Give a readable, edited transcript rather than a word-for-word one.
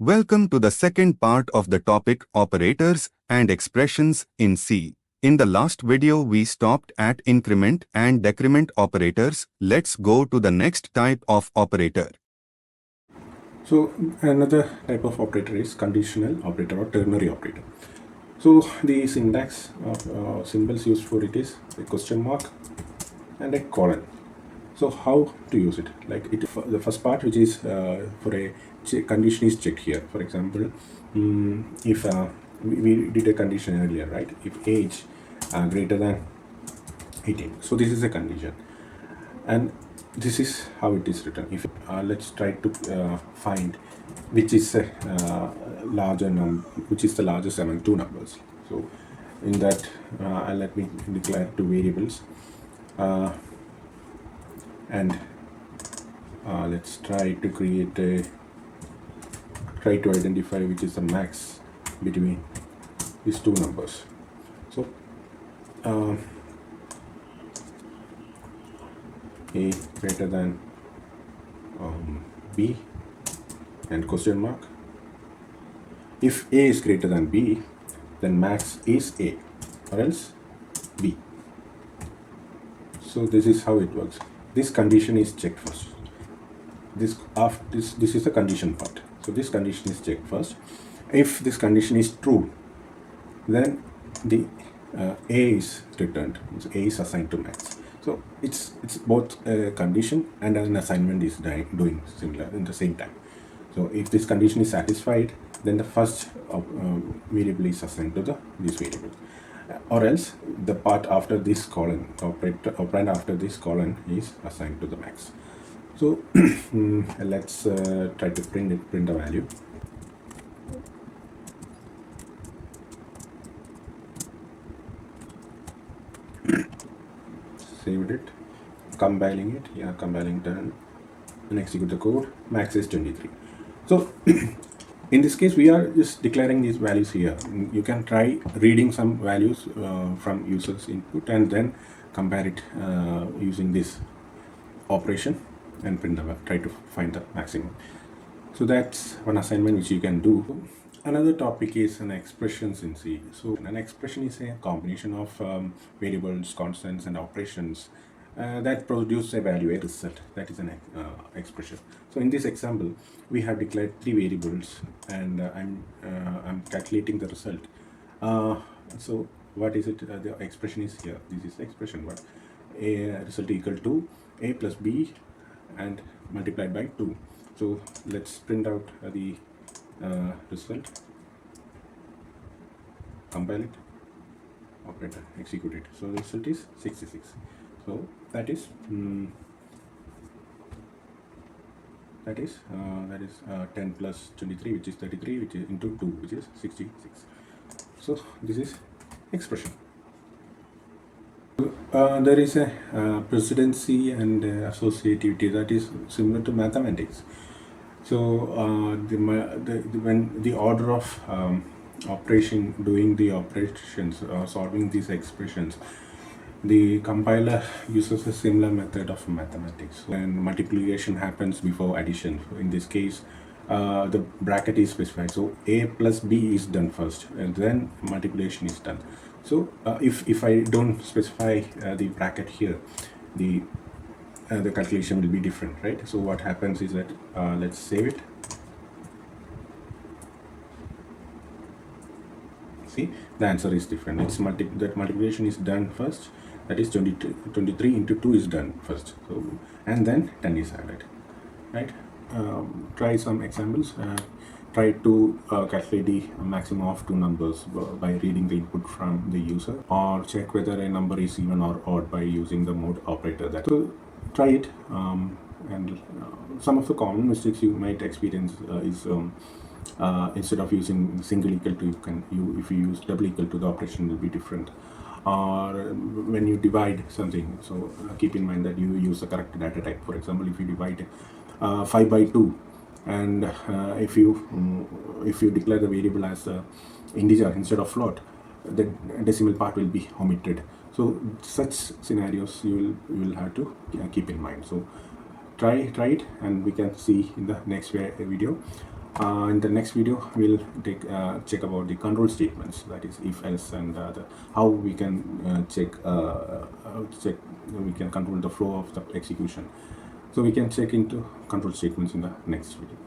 Welcome to the second part of the topic operators and expressions in C. In the last video we stopped at increment and decrement operators. Let's go to the next type of operator. So another type of operator is conditional operator or ternary operator. So the syntax of symbols used for it is a question mark and a colon. So how to use it? Like the first part, which is for a condition, is checked here. For example, if we did a condition earlier, right? If age greater than 18, so this is a condition, and this is how it is written. If let's try to find which is a larger number, which is the largest among two numbers. So in that, let me declare two variables. And let's try to identify which is the max between these two numbers. So a greater than b and question mark. If a is greater than b, then max is a or else b. So this is how it works. This condition is checked first. This is the condition part. So this condition is checked first. If this condition is true, then the a is returned. So a is assigned to max. So it's both a condition and an assignment is doing similar in the same time. So if this condition is satisfied, then the first variable is assigned to this variable. Or else the part after this colon, operand after this colon, is assigned to the max. So let's try to print a value. Saved it, compiling it, compiling done, and execute the code. Max is 23. So in this case, we are just declaring these values here. You can try reading some values from user's input and then compare it using this operation and try to find the maximum. So that's one assignment which you can do. Another topic is an expressions in C. So an expression is a combination of variables, constants, and operations that produce a value, a result. That is an expression. So in this example, we have declared three variables, and I'm calculating the result. So what is it? The expression is here. This is the expression. What a result equal to a plus b and multiplied by 2. So let's print out the result, compile it, operator, execute it. So the result is 66. So that is 10 plus 23, which is 33, which is into 2, which is 66. So this is expression. There is a precedency and associativity that is similar to mathematics. So when the order of doing the operations, solving these expressions, the compiler uses a similar method of mathematics, and multiplication happens before addition. So in this case, the bracket is specified. So a plus b is done first, and then multiplication is done. So if I don't specify the bracket here, the calculation will be different, right? So what happens is that let's save it. See, the answer is different. It's that multiplication is done first. That is 23 into 2 is done first. So and then 10 is added, right? Try some examples. Try to calculate the maximum of two numbers by reading the input from the user, or check whether a number is even or odd by using the mode operator. So try it, and some of the common mistakes you might experience is instead of using single equal to, if you use double equal to, the operation will be different. Or when you divide something, so keep in mind that you use the correct data type. For example, if you divide 5 by 2, and if you declare the variable as integer instead of float, the decimal part will be omitted. So such scenarios you will have to keep in mind. So try it, and we can see in the next video. In the next video, we'll check about the control statements, that is if else, and how we can check we can control the flow of the execution. So we can check into control statements in the next video.